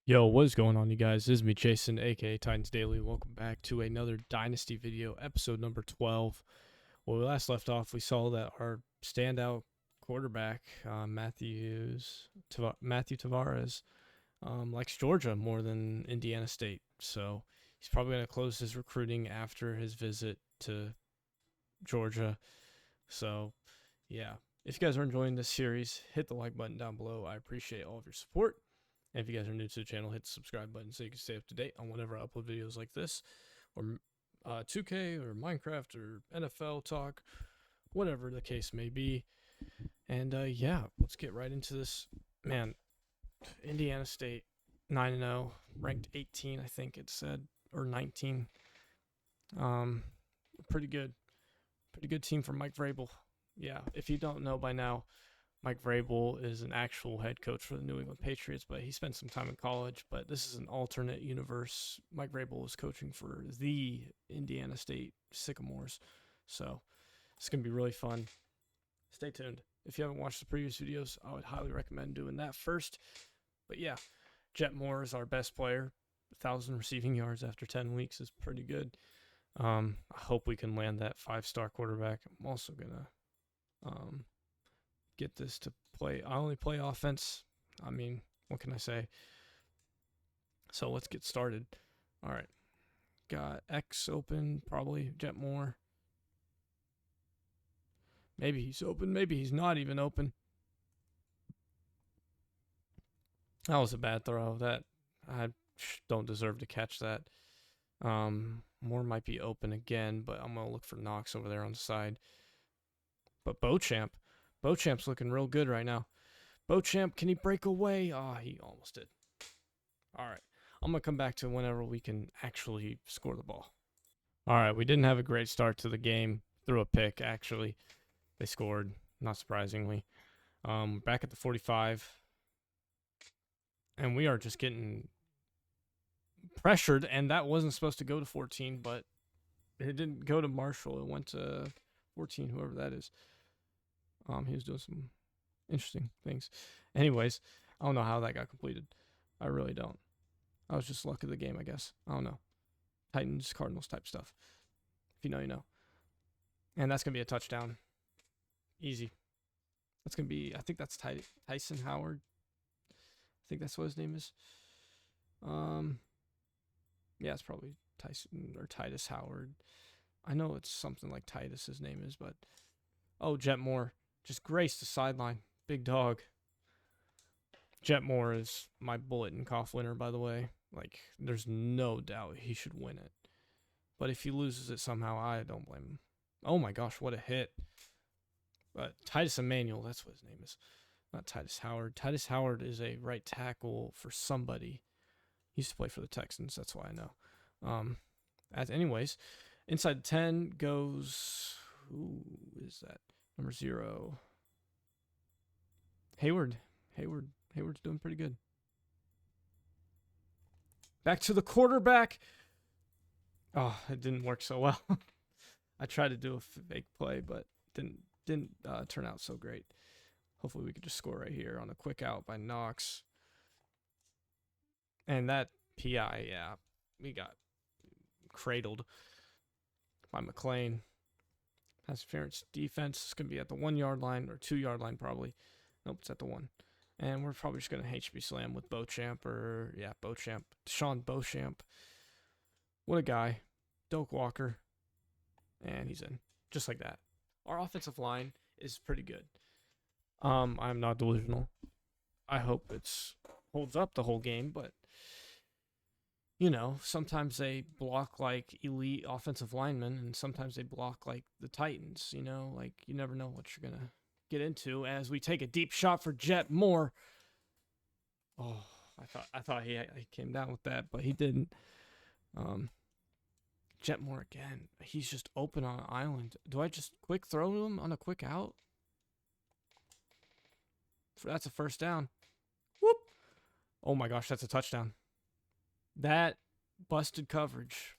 Yo, what is going on, you guys? This is me, Jason, aka Titans Daily. Welcome back to another Dynasty video, episode number 12. When we last left off, we saw that our standout quarterback, Matthew Tavares, likes Georgia more than Indiana State. So he's probably going to close his recruiting after his visit to Georgia. So, yeah. If you guys are enjoying this series, hit the like button down below. I appreciate all of your support. And if you guys are new to the channel, hit the subscribe button so you can stay up to date on whenever I upload videos like this, or 2K, or Minecraft, or NFL talk, whatever the case may be. And yeah, let's get right into this. Man, Indiana State 9-0, ranked 18, I think it said, or 19. Pretty good team for Mike Vrabel. Yeah, if you don't know by now, Mike Vrabel is an actual head coach for the New England Patriots, but he spent some time in college. But this is an alternate universe. Mike Vrabel is coaching for the Indiana State Sycamores. So it's going to be really fun. Stay tuned. If you haven't watched the previous videos, I would highly recommend doing that first. But yeah, Jet Moore is our best player. 1,000 receiving yards after 10 weeks is pretty good. I hope we can land that 5-star quarterback. I'm also going to get this to play. I only play offense. I mean, what can I say? So let's get started. All right. Got X open, probably Jet Moore. Maybe he's open. Maybe he's not even open. That was a bad throw. That I don't deserve to catch that. Moore might be open again, but I'm going to look for Knox over there on the side. But Beauchamp's looking real good right now. Beauchamp, can he break away? He almost did. All right. I'm going to come back to whenever we can actually score the ball. All right. We didn't have a great start to the game. Threw a pick, actually. They scored, not surprisingly. Back at the 45. And we are just getting pressured. And that wasn't supposed to go to 14, but it didn't go to Marshall. It went to 14, whoever that is. He was doing some interesting things. Anyways, I don't know how that got completed. I really don't. I was just luck of the game, I guess. I don't know. Titans, Cardinals type stuff. If you know, you know. And that's going to be a touchdown. Easy. That's going to be, I think that's Tyson Howard. I think that's what his name is. Yeah, it's probably Tyson or Titus Howard. I know it's something like Titus, his name is, but Jet Moore. Just graced the sideline. Big dog. Jet Moore is my bullet and cough winner, by the way. Like, there's no doubt he should win it. But if he loses it somehow, I don't blame him. Oh my gosh, what a hit. But Titus Emmanuel, that's what his name is. Not Titus Howard. Titus Howard is a right tackle for somebody. He used to play for the Texans, that's why I know. Anyways, inside 10 goes... Who is that? Number 0. Hayward's doing pretty good. Back to the quarterback. Oh, it didn't work so well. I tried to do a fake play, but didn't turn out so great. Hopefully we could just score right here on a quick out by Knox. And that PI, yeah, we got cradled by McLean. Pass interference defense is going to be at the 1-yard line or 2-yard line probably. Nope, it's at the 1. And we're probably just going to HB slam with Beauchamp Beauchamp. Sean Beauchamp. What a guy. Doak Walker. And he's in. Just like that. Our offensive line is pretty good. I'm not delusional. I hope it's holds up the whole game, but you know, sometimes they block like elite offensive linemen, and sometimes they block like the Titans, you know? Like, you never know what you're going to get into as we take a deep shot for Jet Moore. Oh, I thought he came down with that, but he didn't. Jet Moore again. He's just open on an island. Do I just quick throw to him on a quick out? That's a first down. Whoop. Oh my gosh, that's a touchdown. That busted coverage.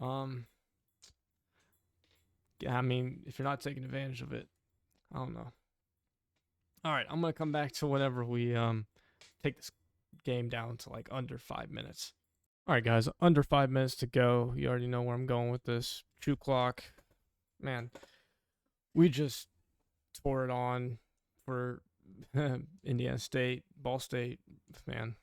Yeah, I mean, if you're not taking advantage of it, I don't know. All right, I'm going to come back to whenever we take this game down to like under 5 minutes. All right, guys, under 5 minutes to go. You already know where I'm going with this. Shoe clock. Man, we just tore it on for Indiana State, Ball State. Man,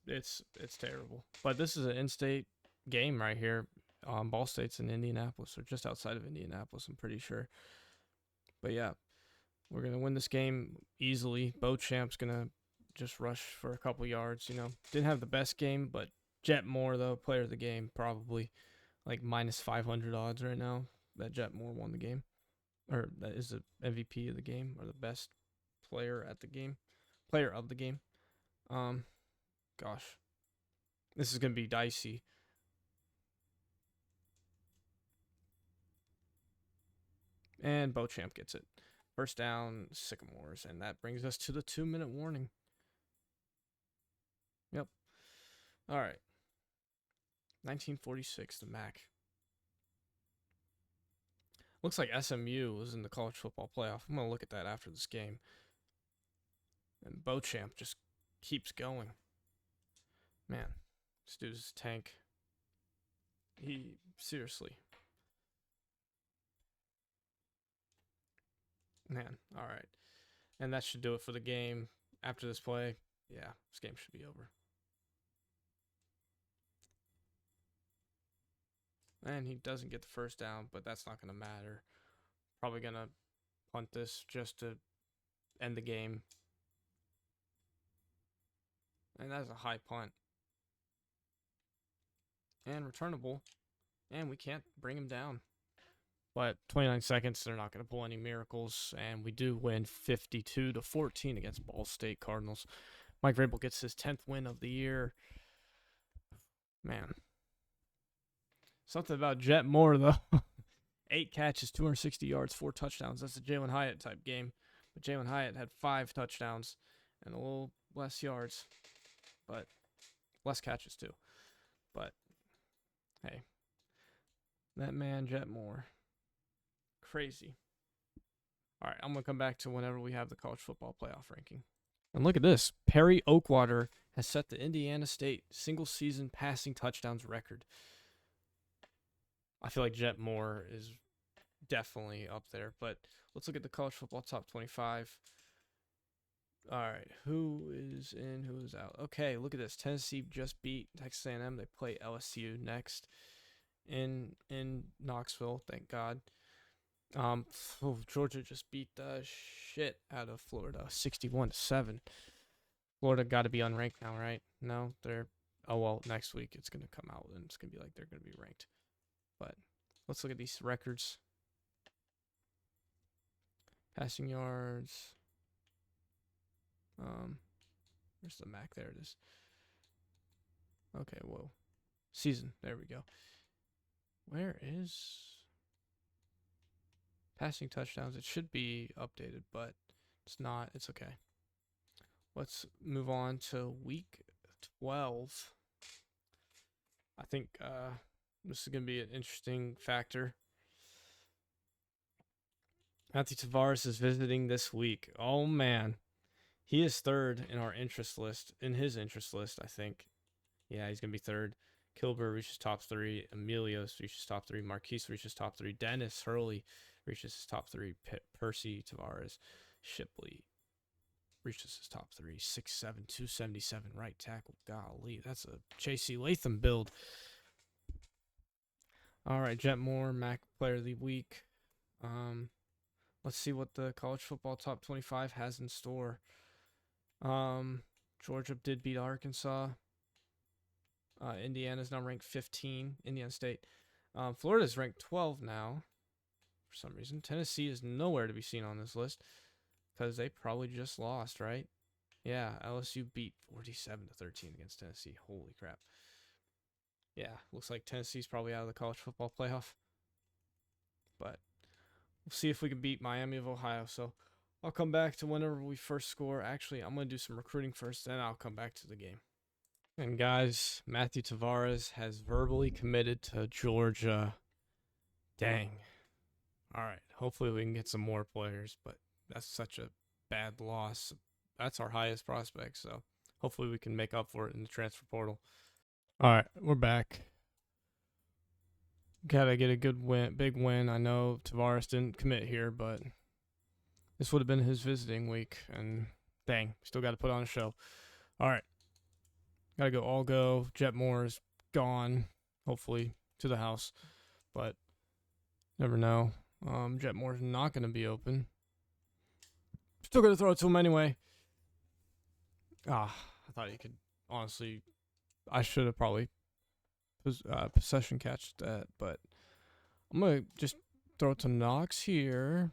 it's terrible. But this is an in-state game right here. Ball State's in Indianapolis, or just outside of Indianapolis, I'm pretty sure. But yeah, we're gonna win this game easily. Beauchamp's gonna just rush for a couple yards. Didn't have the best game, but Jet Moore though, player of the game, probably like minus 500 odds right now that Jet Moore won the game, or that is the MVP of the game, or the best player of the game. Gosh, this is gonna be dicey. And Beauchamp gets it. First down, Sycamores, and that brings us to the 2-minute warning. Yep. All right. 1946, the MAC. Looks like SMU was in the college football playoff. I'm going to look at that after this game. And Beauchamp just keeps going. Man, this dude's a tank. Seriously. Man, all right. And that should do it for the game. After this play, yeah, this game should be over. And he doesn't get the first down, but that's not going to matter. Probably going to punt this just to end the game. And that's a high punt. And returnable. And we can't bring him down. But 29 seconds, they're not going to pull any miracles. And we do win 52-14 against Ball State Cardinals. Mike Vrabel gets his 10th win of the year. Man. Something about Jet Moore, though. 8 catches, 260 yards, 4 touchdowns. That's a Jalen Hyatt type game. But Jalen Hyatt had 5 touchdowns and a little less yards. But less catches, too. But, hey. That man, Jet Moore. Crazy. All right, I'm going to come back to whenever we have the college football playoff ranking. And look at this. Perry Oakwater has set the Indiana State single-season passing touchdowns record. I feel like Jet Moore is definitely up there. But let's look at the college football top 25. All right, who is in, who is out? Okay, look at this. Tennessee just beat Texas A&M. They play LSU next in Knoxville, thank God. Georgia just beat the shit out of Florida, 61-7. Florida got to be unranked now, right? No, next week it's going to come out and it's going to be like they're going to be ranked. But let's look at these records. Passing yards. Where's the MAC? There it is. Okay, whoa. Season. There we go. Where is passing touchdowns? It should be updated, but it's not. It's okay. Let's move on to week 12. I think this is going to be an interesting factor. Matthew Tavares is visiting this week. Oh, man. He is third in our interest list, in his interest list, I think. Yeah, he's going to be third. Kilber reaches top 3. Emilios reaches top 3. Marquise reaches top 3. Dennis Hurley reaches his top 3. Percy Tavares. Shipley reaches his top 3. 6'7", 277 right tackle. Golly, that's a J.C. Latham build. All right, Jet Moore, MAC Player of the Week. Let's see what the college football top 25 has in store. Georgia did beat Arkansas. Indiana's now ranked 15. Indiana State. Florida's ranked 12 now. For some reason, Tennessee is nowhere to be seen on this list because they probably just lost, right? Yeah, LSU beat 47-13 against Tennessee. Holy crap! Yeah, looks like Tennessee's probably out of the college football playoff. But we'll see if we can beat Miami of Ohio. So I'll come back to whenever we first score. Actually, I'm going to do some recruiting first, then I'll come back to the game. And guys, Matthew Tavares has verbally committed to Georgia. Dang. All right, hopefully we can get some more players, but that's such a bad loss. That's our highest prospect, so hopefully we can make up for it in the transfer portal. All right, we're back. Gotta get a good win, big win. I know Tavares didn't commit here, but this would have been his visiting week, and dang, still got to put on a show. All right, gotta go all go. Jet Moore is gone, hopefully to the house, but never know. Jet Moore's not gonna be open. Still gonna throw it to him anyway. I thought he could. Honestly, I should have probably possession catched that, but I'm gonna just throw it to Knox here.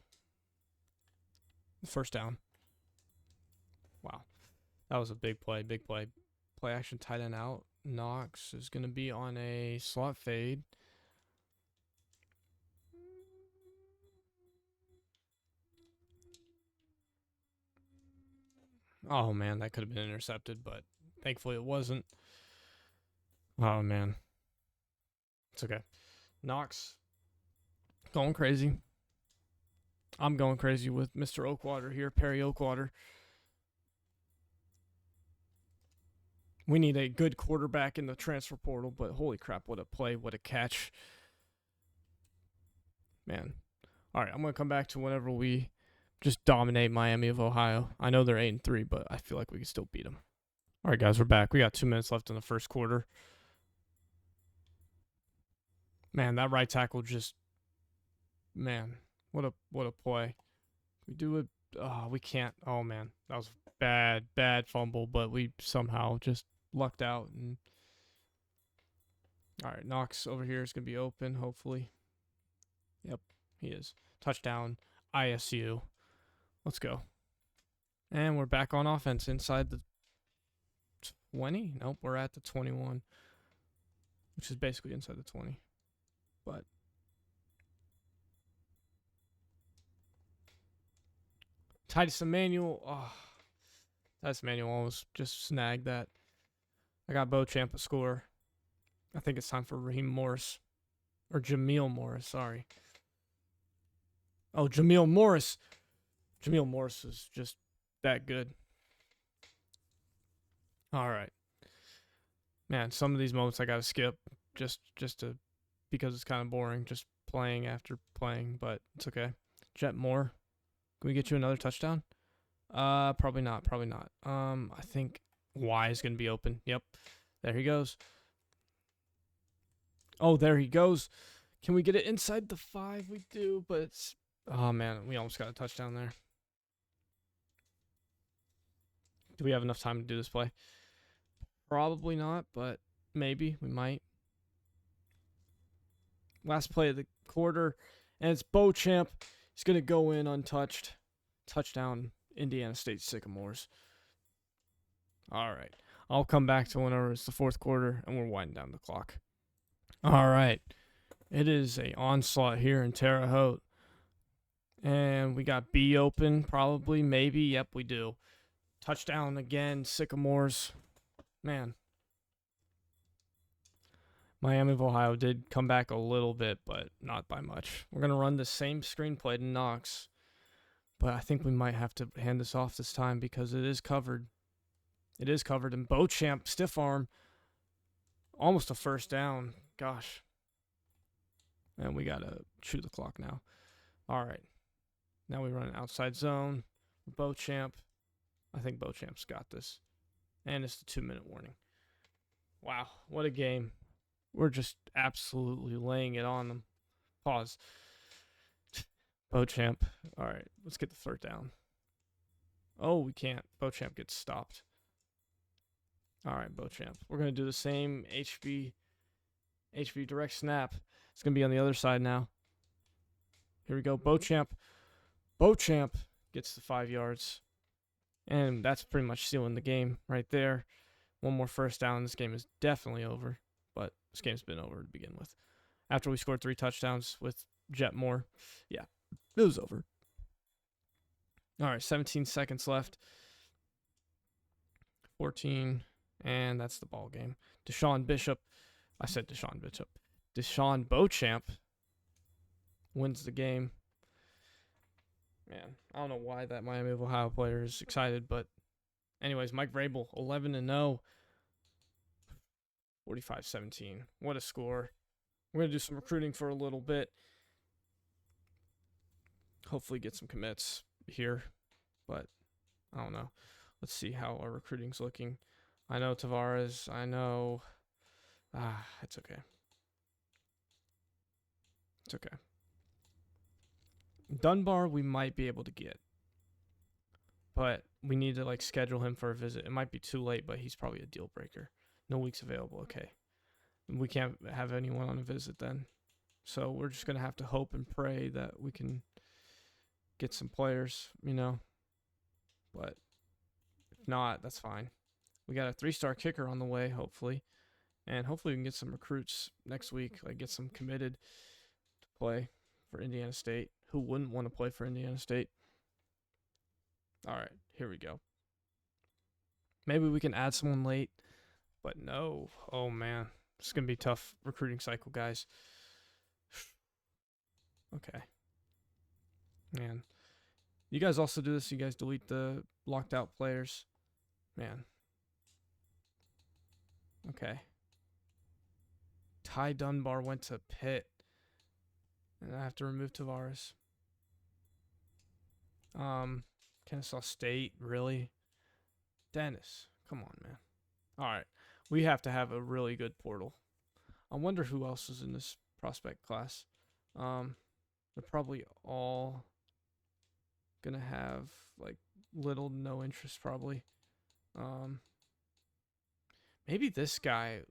First down. Wow, that was a big play. Big play. Play action tight end out. Knox is gonna be on a slot fade. Oh man, that could have been intercepted, but thankfully it wasn't. Oh man, it's okay. Knox going crazy. I'm going crazy with Mr. Oakwater here, Perry Oakwater. We need a good quarterback in the transfer portal, but holy crap, what a play, what a catch. Man. All right, I'm going to come back to whenever we just dominate Miami of Ohio. I know they're 8-3, but I feel like we can still beat them. All right, guys, we're back. We got 2 minutes left in the first quarter. Man, that right tackle just, man, what a play. We do it. Oh, we can't. Oh man, that was bad fumble, but we somehow just lucked out. And all right, Knox over here is gonna be open. Hopefully. Yep, he is. Touchdown, ISU. Let's go. And we're back on offense inside the 20. Nope, we're at the 21, which is basically inside the 20. But Titus Emmanuel. Oh, Titus Emmanuel almost just snagged that. I got Beauchamp a score. I think it's time for Raheem Morris. Or Jameel Morris, sorry. Oh, Jameel Morris. Jameel Morris is just that good. All right. Man, some of these moments I got to skip just to because it's kind of boring just playing after playing, but it's okay. Jet Moore. Can we get you another touchdown? Probably not. I think Y is going to be open. Yep. There he goes. Oh, there he goes. Can we get it inside the 5? We do, but it's... Oh, man. We almost got a touchdown there. Do we have enough time to do this play? Probably not, but maybe. We might. Last play of the quarter, and it's Beauchamp. He's going to go in untouched. Touchdown, Indiana State Sycamores. All right. I'll come back to whenever it's the fourth quarter, and we're winding down the clock. All right. It is a onslaught here in Terre Haute. And we got B open, probably, maybe. Yep, we do. Touchdown again, Sycamores. Man. Miami of Ohio did come back a little bit, but not by much. We're going to run the same screenplay to Knox. But I think we might have to hand this off this time because it is covered. It is covered. And Beauchamp, stiff arm. Almost a first down. Gosh. And we got to chew the clock now. All right. Now we run an outside zone. Beauchamp. I think Beauchamp's got this. And it's the 2-minute warning. Wow. What a game. We're just absolutely laying it on them. Pause. Beauchamp. All right. Let's get the third down. Oh, we can't. Beauchamp gets stopped. All right, Beauchamp. We're going to do the same HB direct snap. It's going to be on the other side now. Here we go. Beauchamp gets the 5 yards. And that's pretty much sealing the game right there. One more first down. This game is definitely over. But this game's been over to begin with. After we scored 3 touchdowns with Jet Moore. Yeah, it was over. All right, 17 seconds left. 14. And that's the ball game. Deshaun Beauchamp wins the game. Man, I don't know why that Miami of Ohio player is excited, but Anyways, Mike Vrabel, 11-0, 45-17. What a score. We're going to do some recruiting for a little bit. Hopefully get some commits here, but I don't know. Let's see how our recruiting's looking. I know Tavares. I know. It's okay. It's okay. Dunbar we might be able to get, but we need to schedule him for a visit. It might be too late, but he's probably a deal breaker. No weeks available. Okay. We can't have anyone on a visit then. So we're just going to have to hope and pray that we can get some players, But if not, that's fine. We got a 3-star kicker on the way, hopefully. And hopefully we can get some recruits next week, get some committed to play for Indiana State. Who wouldn't want to play for Indiana State? All right, here we go. Maybe we can add someone late, but no. Oh, man. It's going to be a tough recruiting cycle, guys. Okay. Man. You guys also do this? You guys delete the locked out players? Man. Okay. Ty Dunbar went to Pitt. And I have to remove Tavares. Kennesaw State, really? Dennis, come on, man. All right. We have to have a really good portal. I wonder who else is in this prospect class. They're probably all gonna have little to no interest probably. Maybe this guy,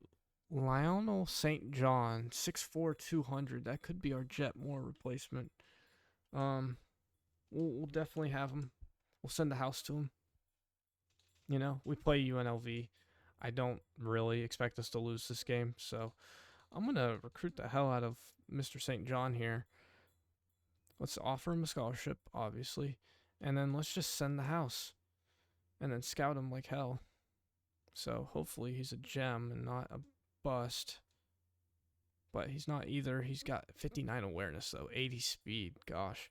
Lionel St. John, 6'4", 200. That could be our Jet Moore replacement. We'll definitely have him. We'll send the house to him. We play UNLV. I don't really expect us to lose this game, so I'm going to recruit the hell out of Mr. St. John here. Let's offer him a scholarship, obviously, and then let's just send the house and then scout him like hell. So hopefully he's a gem and not a bust, but he's not either. He's got 59 awareness, though, 80 speed. Gosh.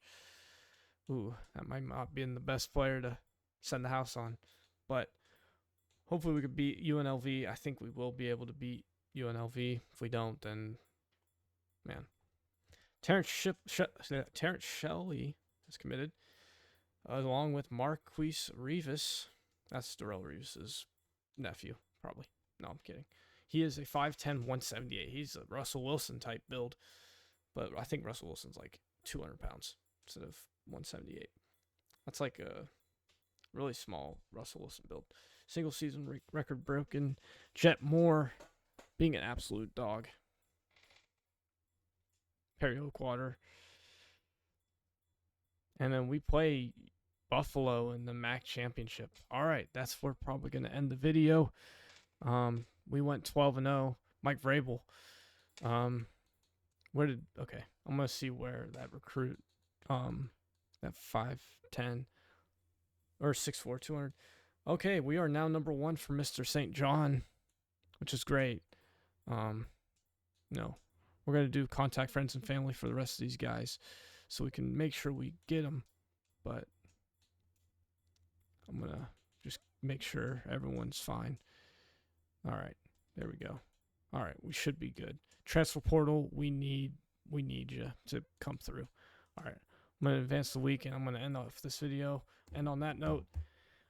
Ooh, that might not be the best player to send the house on, but hopefully we could beat UNLV. I think we will be able to beat UNLV. If we don't, then, man. Terrence Shelley is committed, along with Marquise Rivas. That's Darrell Reeves' nephew, probably. No, I'm kidding. He is a 5'10", 178. He's a Russell Wilson type build, but I think Russell Wilson's 200 pounds instead of 178. That's a really small Russell Wilson build. Single season record broken. Jet Moore being an absolute dog. Perry Oakwater. And then we play Buffalo in the MAC championship. All right, that's where we're probably going to end the video. We went 12-0. Mike Vrabel. I'm going to see where that recruit, that 5'10", or 6'4", 200. Okay, we are now number 1 for Mr. St. John, which is great. We're going to do contact friends and family for the rest of these guys so we can make sure we get them. But I'm going to just make sure everyone's fine. All right, there we go. All right, we should be good. Transfer portal, we need you to come through. All right, I'm going to advance the week, and I'm going to end off this video. And on that note,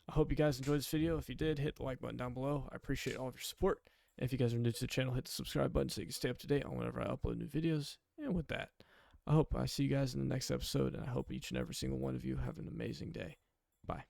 I hope you guys enjoyed this video. If you did, hit the like button down below. I appreciate all of your support. And if you guys are new to the channel, hit the subscribe button so you can stay up to date on whenever I upload new videos. And with that, I hope I see you guys in the next episode, and I hope each and every single one of you have an amazing day. Bye.